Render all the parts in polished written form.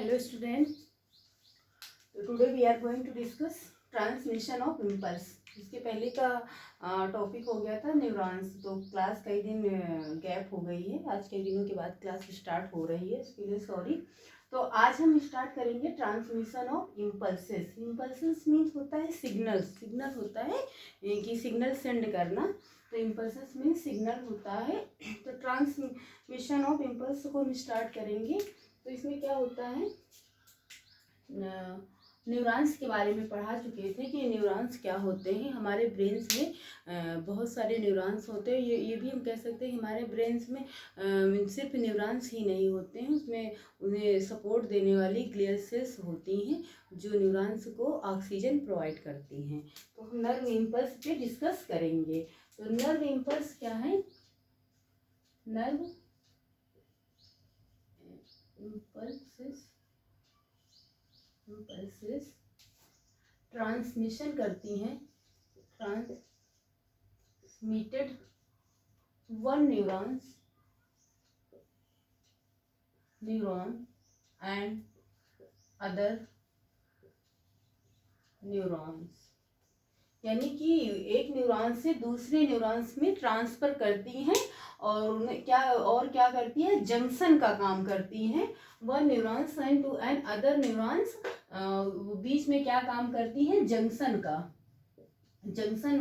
Hello students. So today we are going to discuss transmission of impulse. इसके पहले का topic हो गया था न्यूरॉन्स। तो क्लास कई दिन गैप हो गई है, आज कई दिनों के बाद क्लास स्टार्ट हो रही है, इसके लिए सॉरी। तो आज हम स्टार्ट करेंगे transmission of impulses. Impulses means होता है सिग्नल। सिग्नल होता है कि सिग्नल सेंड करना, तो इम्पल्सेस मीन्स सिग्नल होता है। तो ट्रांसमिशन ऑफ इम्पल्स को हम स्टार्ट करेंगे। तो इसमें क्या होता है, न्यूरॉन्स के बारे में पढ़ा चुके थे कि न्यूरॉन्स क्या होते हैं। हमारे ब्रेन्स में बहुत सारे न्यूरॉन्स होते हैं। ये भी हम कह सकते हैं हमारे ब्रेन्स में सिर्फ न्यूरॉन्स ही नहीं होते हैं, उसमें उन्हें सपोर्ट देने वाली ग्लियल सेल्स होती हैं जो न्यूरॉन्स को ऑक्सीजन प्रोवाइड करती हैं। तो हम नर्व इम्पल्स पे डिस्कस करेंगे। तो नर्व इम्पल्स क्या है? नर्व इम्पल्सेस ट्रांसमिशन करती हैं, transmitted one neuron and other neurons, यानी कि एक न्यूरॉन से दूसरे न्यूरॉन्स में ट्रांसफर करती हैं और उन्हें क्या करती है, जंक्शन का काम करती हैं। One neurons and to and other neurons, बीच में क्या काम करती हैं, जंक्शन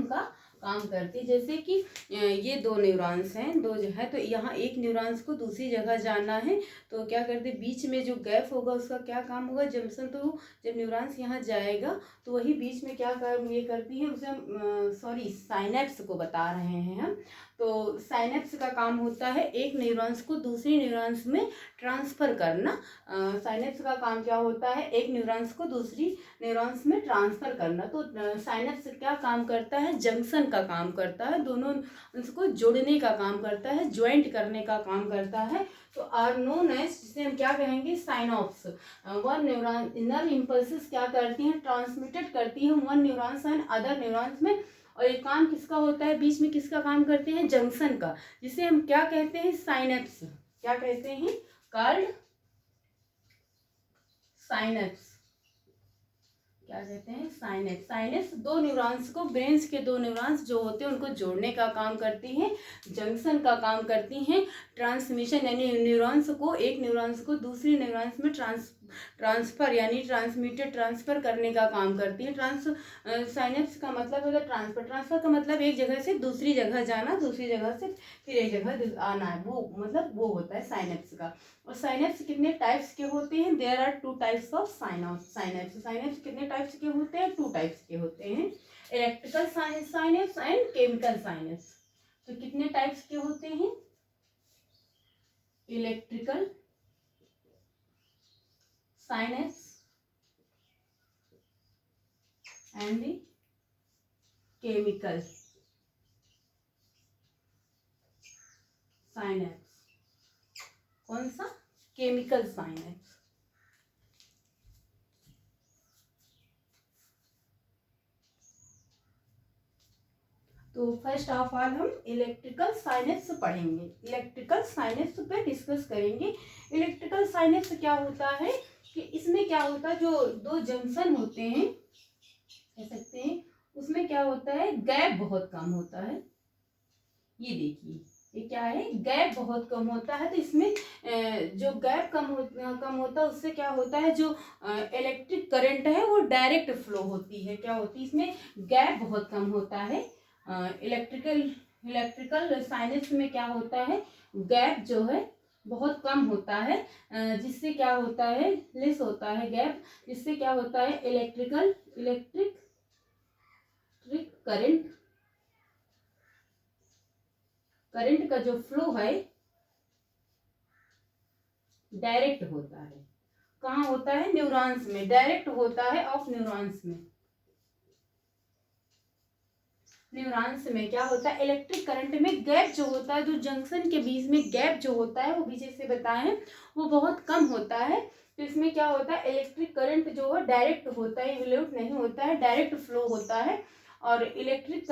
का काम करती है। जैसे कि ये दो न्यूरॉन्स हैं, दो जो है, तो यहाँ एक न्यूरॉन्स को दूसरी जगह जाना है, तो क्या करते, बीच में जो गैप होगा उसका क्या काम होगा, जंक्शन। तो जब न्यूरॉन्स यहाँ जाएगा तो वही बीच में क्या काम ये करती है, उसे हम साइनेप्स को बता रहे हैं हम। तो साइनेप्स का काम होता है एक न्यूरॉन्स को दूसरी न्यूरॉन्स में ट्रांसफ़र करना। साइनेप्स का काम क्या होता है, एक न्यूरॉन्स को दूसरी न्यूरॉन्स में ट्रांसफ़र करना। तो साइनेप्स क्या काम करता है, जंक्शन का काम करता है, दोनों उसको जोड़ने का काम करता है, ज्वाइंट करने का काम करता है। तो आर नोन एज, जिसे हम क्या कहेंगे, साइनॉप्स। वन न्यूरॉन नर्व इम्पल्सेस क्या करती हैं, ट्रांसमिटेड करती हैं one neurons and other neurons में। और ये काम किसका होता है, बीच में किसका काम करते हैं, जंक्शन का, जिसे हम क्या कहते हैं, साइनेप्स। क्या कहते हैं, कॉल्ड साइनेप्स। क्या कहते हैं, साइनेप्स। साइनेप्स दो न्यूरॉन्स को, ब्रेन्स के दो न्यूरॉन्स जो होते हैं उनको जोड़ने का काम करती हैं, जंक्शन का काम करती हैं। ट्रांसमिशन यानी न्यूरॉन्स को, एक न्यूरॉन्स को दूसरी न्यूरॉन्स में ट्रांसफ़र यानी ट्रांसफ़र करने का काम करती है। साइनेप्स का मतलब है ट्रांसफ़र का मतलब एक जगह से दूसरी जगह जाना, दूसरी जगह से फिर एक जगह आना है, वो मतलब वो होता है साइनेप्स का। और साइनेप्स कितने टाइप्स के होते हैं, there are two types of synapse. Synapse कितने टाइप्स के होते हैं, टू टाइप्स के होते हैं, electrical synapse and chemical synapse. तो कितने टाइप्स के होते हैं, electrical synapse and chemical synapse. कौन सा, केमिकल साइनेप्स। तो फर्स्ट ऑफ ऑल हम इलेक्ट्रिकल साइनेप्स पढ़ेंगे, इलेक्ट्रिकल साइनेप्स पे डिस्कस करेंगे। इलेक्ट्रिकल साइनेप्स क्या होता है कि इसमें क्या होता है, जो दो जंक्शन होते हैं कह सकते हैं, उसमें क्या होता है, गैप बहुत कम होता है। ये देखिए, ये क्या है, गैप बहुत कम होता है। तो इसमें जो गैप कम होता है उससे क्या होता है, जो इलेक्ट्रिक करंट है वो डायरेक्ट फ्लो होती है। क्या होती है, इसमें गैप बहुत कम होता है। इलेक्ट्रिकल साइनेप्स में क्या होता है, गैप जो है बहुत कम होता है, जिससे क्या होता है, लेस होता है गैप, जिससे क्या होता है, इलेक्ट्रिक करंट का जो फ्लो है डायरेक्ट होता है। कहाँ होता है, न्यूरॉन्स में डायरेक्ट होता है, ऑफ न्यूरॉन्स में। न्यूरॉन्स में क्या होता है, इलेक्ट्रिक करंट में गैप जो होता है, जो जंक्शन के बीच में गैप जो होता है, वो पीछे से बताए हैं, वो बहुत कम होता है। तो इसमें क्या होता है, इलेक्ट्रिक करंट जो है डायरेक्ट होता है, इवोल्यूट नहीं होता है, डायरेक्ट फ्लो होता है। और इलेक्ट्रिक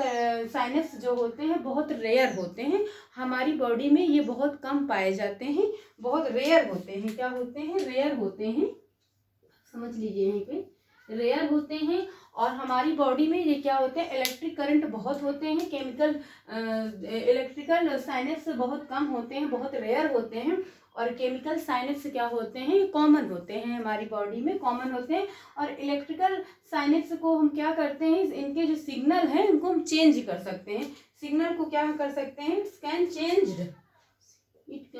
साइनेप्स जो होते हैं बहुत रेयर होते हैं, हमारी बॉडी में ये बहुत कम पाए जाते हैं, बहुत रेयर होते हैं। क्या होते हैं, रेयर होते हैं। समझ लीजिए यहीं पे रेयर होते हैं। और हमारी बॉडी में ये क्या होते हैं, इलेक्ट्रिक करंट बहुत होते हैं, केमिकल इलेक्ट्रिकल साइनस बहुत कम होते हैं, बहुत रेयर होते हैं। और केमिकल साइनस क्या होते हैं, कॉमन होते हैं, हमारी बॉडी में कॉमन होते हैं। और इलेक्ट्रिकल साइनस को हम क्या करते हैं, इनके जो सिग्नल हैं उनको हम चेंज कर सकते हैं। सिग्नल को क्या कर सकते हैं, can changed, it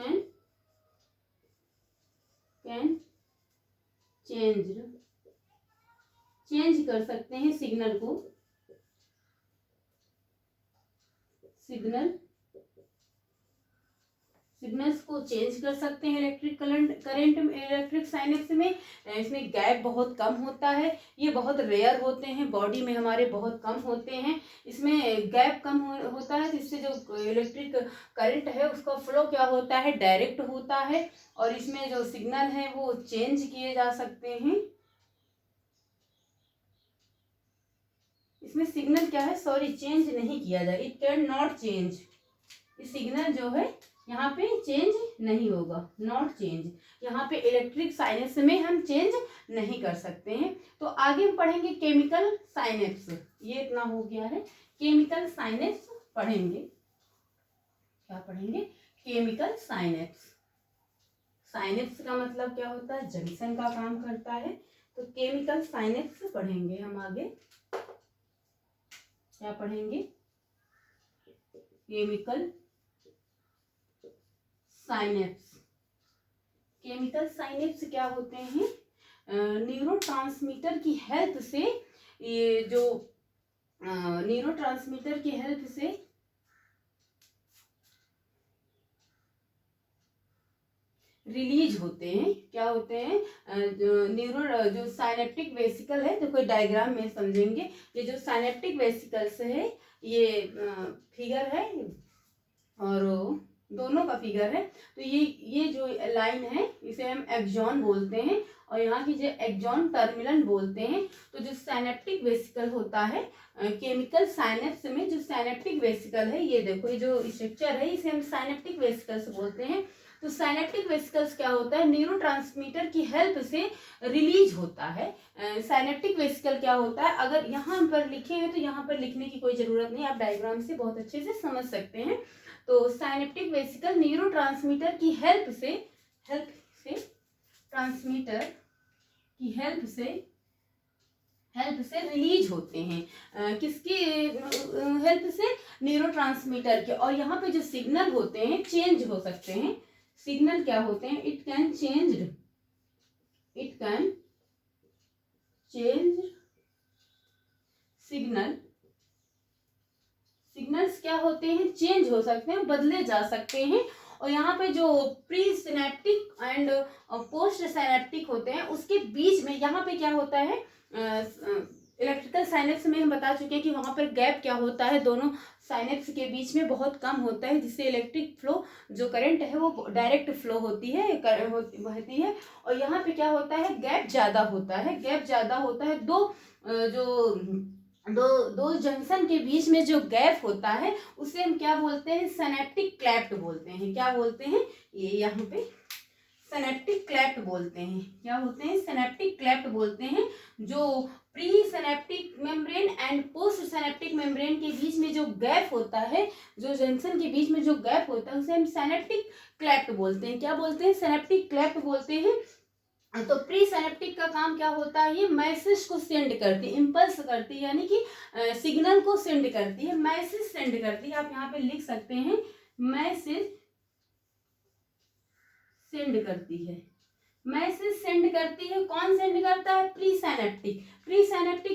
can change कर सकते हैं सिग्नल को, सिग्नल्स को चेंज कर सकते हैं इलेक्ट्रिक करंट इलेक्ट्रिक साइनस में। इसमें गैप बहुत कम होता है, ये बहुत रेयर होते हैं, बॉडी में हमारे बहुत कम होते हैं। इसमें गैप कम होता है, जिससे जो इलेक्ट्रिक करंट है उसका फ्लो क्या होता है, डायरेक्ट होता है। और इसमें जो सिग्नल है वो चेंज किए जा सकते हैं। इसमें सिग्नल क्या है, सॉरी चेंज नहीं किया जाए, it can not change. Signal जो है यहाँ पे चेंज नहीं होगा, नॉट चेंज। यहाँ पे इलेक्ट्रिक साइनस में हम चेंज नहीं कर सकते हैं। तो आगे हम पढ़ेंगे केमिकल साइनस, ये इतना हो गया है। केमिकल साइनस पढ़ेंगे, क्या पढ़ेंगे, केमिकल साइनस। साइनस का मतलब क्या होता है, जंक्शन का काम करता है। तो केमिकल साइनस पढ़ेंगे हम आगे, क्या पढ़ेंगे, केमिकल साइनेप्स। केमिकल साइनेप्स क्या होते हैं, न्यूरोट्रांसमीटर की हेल्प से, ये जो न्यूरोट्रांसमीटर की हेल्प से रिलीज होते हैं। क्या होते हैं, जो साइनेप्टिक वेसिकल है, तो कोई डायग्राम में समझेंगे। ये जो साइनेप्टिक वेसिकल्स है, ये फिगर है और दोनों का फिगर है। तो ये जो लाइन है इसे हम एक्सॉन बोलते हैं, और यहाँ की जो एक्सॉन टर्मिनल बोलते हैं। तो जो साइनेप्टिक वेसिकल होता है केमिकल साइनेप्स में, जो साइनेप्टिक वेसिकल है, ये देखो, ये जो स्ट्रक्चर है इसे हम साइनेप्टिक वेसिकल्स बोलते हैं। तो साइनेप्टिक वेसिकल्स क्या होता है, न्यूरोट्रांसमीटर की हेल्प से रिलीज होता है। साइनेप्टिक वेसिकल क्या होता है, अगर यहाँ पर लिखे हैं तो यहाँ पर लिखने की कोई जरूरत नहीं, आप डायग्राम से बहुत अच्छे से समझ सकते हैं। तो साइनेप्टिक वेसिकल न्यूरोट्रांसमीटर की हेल्प से ट्रांसमीटर की हेल्प से रिलीज होते हैं। किसकी हेल्प से, न्यूरोट्रांसमीटर के। और यहाँ पे जो सिग्नल होते हैं चेंज हो सकते हैं। सिग्नल क्या होते हैं, इट कैन चेंज सिग्नल्स क्या होते हैं, चेंज हो सकते हैं, बदले जा सकते हैं। और यहाँ पे जो pre synaptic and post synaptic होते हैं उसके बीच में यहाँ पे क्या होता है, इलेक्ट्रिकल साइनेप्स में हम बता चुके हैं कि वहाँ पर गैप क्या होता है, दोनों साइनेप्स के बीच में बहुत कम होता है, जिससे इलेक्ट्रिक फ्लो जो करंट है वो डायरेक्ट फ्लो होती है। और यहाँ पे क्या होता है, गैप ज़्यादा होता है। दो जंक्शन के बीच में जो गैप होता है उसे हम क्या बोलते हैं, सिनेप्टिक क्लेफ्ट बोलते हैं। क्या बोलते हैं, ये यहाँ पे सिनेप्टिक क्लेफ्ट बोलते हैं। क्या बोलते हैं, सिनेप्टिक क्लेफ्ट बोलते हैं। जो pre synaptic membrane and post synaptic membrane के बीच में जो गैप होता है, जो जंक्शन के बीच में जो गैप होता है उसे हम सिनेप्टिक क्लेफ्ट बोलते हैं। क्या बोलते हैं, सिनेप्टिक क्लेफ्ट बोलते हैं। तो प्री सिनेप्टिक का काम क्या होता है, ये मैसेज को सेंड करती है, इम्पल्स करती है, यानी कि सिग्नल को सेंड करती है, मैसेज सेंड करती है। आप यहाँ पे लिख सकते हैं, मैसेज सेंड करती है। कौन सेंड करता है, प्री सिनेप्टिक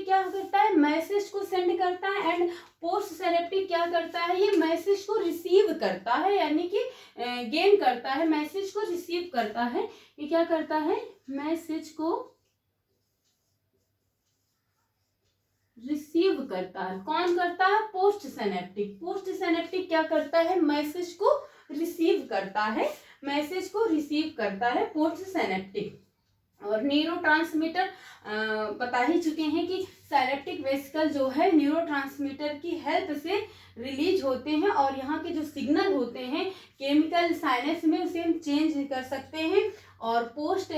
क्या करता है, मैसेज को सेंड करता है। एंड पोस्ट सिनेप्टिक क्या करता है, ये मैसेज को रिसीव करता है, यानी कि गेन करता है, मैसेज को रिसीव करता है। ये क्या करता है, मैसेज को रिसीव करता है। कौन करता है, पोस्ट सिनेप्टिक क्या करता है, मैसेज को रिसीव करता है पोस्ट सिनेप्टिक। और न्यूरोट्रांसमीटर बता ही चुके हैं कि सिनेप्टिक वेसिकल जो है न्यूरोट्रांसमीटर की हेल्प से रिलीज होते हैं। और यहाँ के जो सिग्नल होते हैं केमिकल साइनस में उसे हम चेंज कर सकते हैं। और post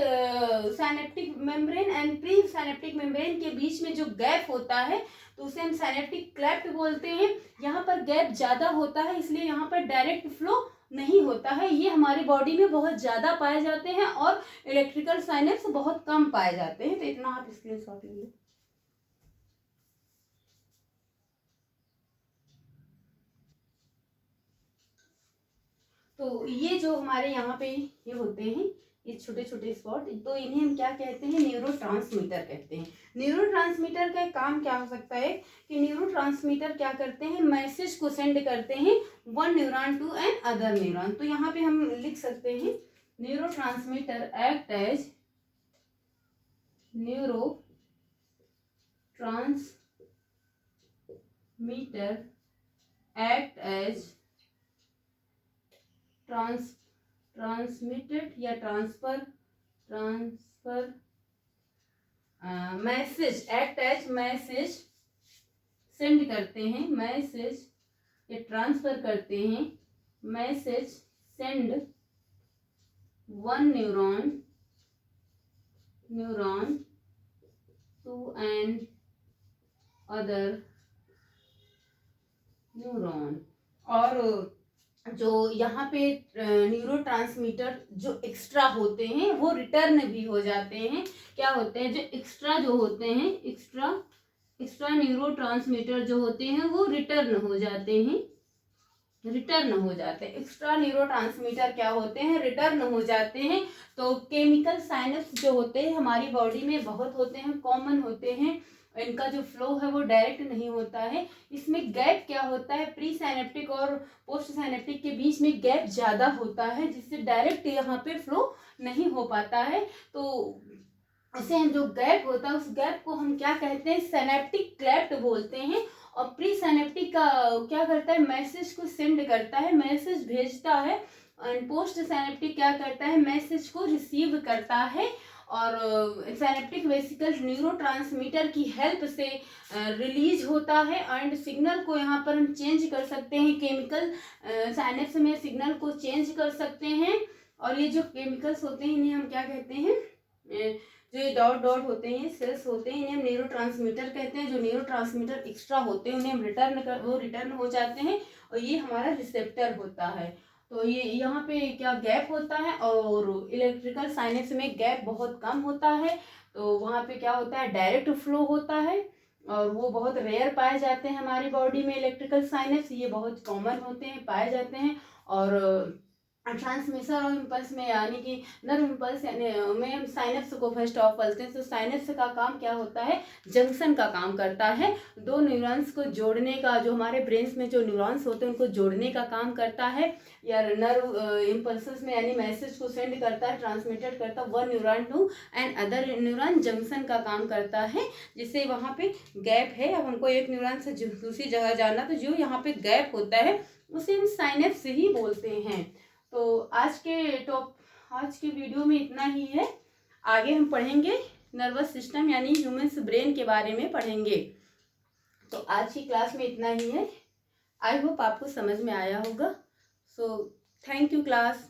synaptic membrane and pre synaptic membrane के बीच में जो गैप होता है तो उसे हम साइनेप्टिक क्लेफ्ट बोलते हैं। यहाँ पर गैप ज़्यादा होता है, इसलिए यहाँ पर डायरेक्ट फ्लो नहीं होता है। ये हमारी बॉडी में बहुत ज़्यादा पाए जाते हैं और इलेक्ट्रिकल साइनेप्स बहुत कम पाए जाते हैं। तो इतना आप स्क्रीनशॉट ले लो। तो ये जो हमारे यहाँ पे ये होते हैं, ये छोटे छोटे स्पॉट, तो इन्हें हम क्या कहते हैं, न्यूरोट्रांसमीटर कहते हैं। न्यूरोट्रांसमीटर का काम क्या हो सकता है कि न्यूरोट्रांसमीटर क्या करते हैं, मैसेज को सेंड करते हैं one neuron to an other neuron. तो यहाँ पे हम लिख सकते हैं neurotransmitter act as neurotransmitter act as transmitted या transfer message, act as message send करते हैं, मैसेज या ट्रांसफर करते हैं, message send one neuron to an other neuron. और जो यहाँ पे न्यूरोट्रांसमीटर जो एक्स्ट्रा होते हैं वो रिटर्न भी हो जाते हैं। क्या होते हैं, जो एक्स्ट्रा जो होते हैं, एक्स्ट्रा न्यूरोट्रांसमीटर जो होते हैं वो रिटर्न हो जाते हैं, एक्स्ट्रा न्यूरोट्रांसमीटर क्या होते हैं, रिटर्न हो जाते हैं। तो केमिकल साइनेप्स जो होते हैं हमारी बॉडी में बहुत होते हैं, कॉमन होते हैं, इनका जो फ्लो है वो डायरेक्ट नहीं होता है। इसमें गैप क्या होता है, प्री साइनेप्टिक और पोस्ट साइनेप्टिक के बीच में गैप ज़्यादा होता है, जिससे डायरेक्ट यहाँ पे फ्लो नहीं हो पाता है। तो उसे हम जो गैप होता है उस गैप को हम क्या कहते हैं, साइनेप्टिक क्लेफ्ट बोलते हैं। और प्री साइनेप्टिक का क्या करता है, मैसेज को सेंड करता है, मैसेज भेजता है। एंड पोस्ट साइनेप्टिक क्या करता है, मैसेज को रिसीव करता है। और साइनेप्टिक वेसिकल न्यूरोट्रांसमीटर की हेल्प से रिलीज होता है एंड सिग्नल को यहाँ पर हम चेंज कर सकते हैं, केमिकल साइनेप्स में सिग्नल को चेंज कर सकते हैं। और ये जो केमिकल्स होते हैं इन्हें हम क्या कहते हैं, जो ये डॉट डॉट होते हैं, सेल्स होते हैं, इन्हें हम न्यूरोट्रांसमीटर कहते हैं। जो न्यूरोट्रांसमीटर एक्स्ट्रा होते हैं उन्हें हम रिटर्न हो जाते हैं और ये हमारा रिसेप्टर होता है। तो ये यहाँ पे क्या गैप होता है, और इलेक्ट्रिकल साइनेप्स में गैप बहुत कम होता है। तो वहाँ पे क्या होता है, डायरेक्ट फ्लो होता है और वो बहुत रेयर पाए जाते हैं हमारी बॉडी में। इलेक्ट्रिकल साइनेप्स ये बहुत कॉमन होते हैं, पाए जाते हैं। और ट्रांसमिशन और इम्पल्स में यानी कि नर्व इम्पल्स में हम साइनेप्स को फर्स्ट ऑफ बोलते हैं। तो साइनेप्स का काम क्या होता है, जंक्शन का काम करता है, दो न्यूरॉन्स को जोड़ने का, जो हमारे ब्रेन्स में जो न्यूरॉन्स होते हैं उनको जोड़ने का काम करता है। या नर्व इम्पल्सेस में यानी मैसेज को सेंड करता है, ट्रांसमिटेड करता है one neuron to and other neuron, junction का काम करता है, जिससे वहाँ पे गैप है। अब हमको एक न्यूरॉन से दूसरी जगह जाना, तो जो यहाँ पे गैप होता है उसे हम साइनेप्स ही बोलते हैं। तो आज के वीडियो में इतना ही है। आगे हम पढ़ेंगे नर्वस सिस्टम यानी ह्यूमन्स ब्रेन के बारे में पढ़ेंगे। तो आज की क्लास में इतना ही है। आई होप आपको समझ में आया होगा। So thank you class.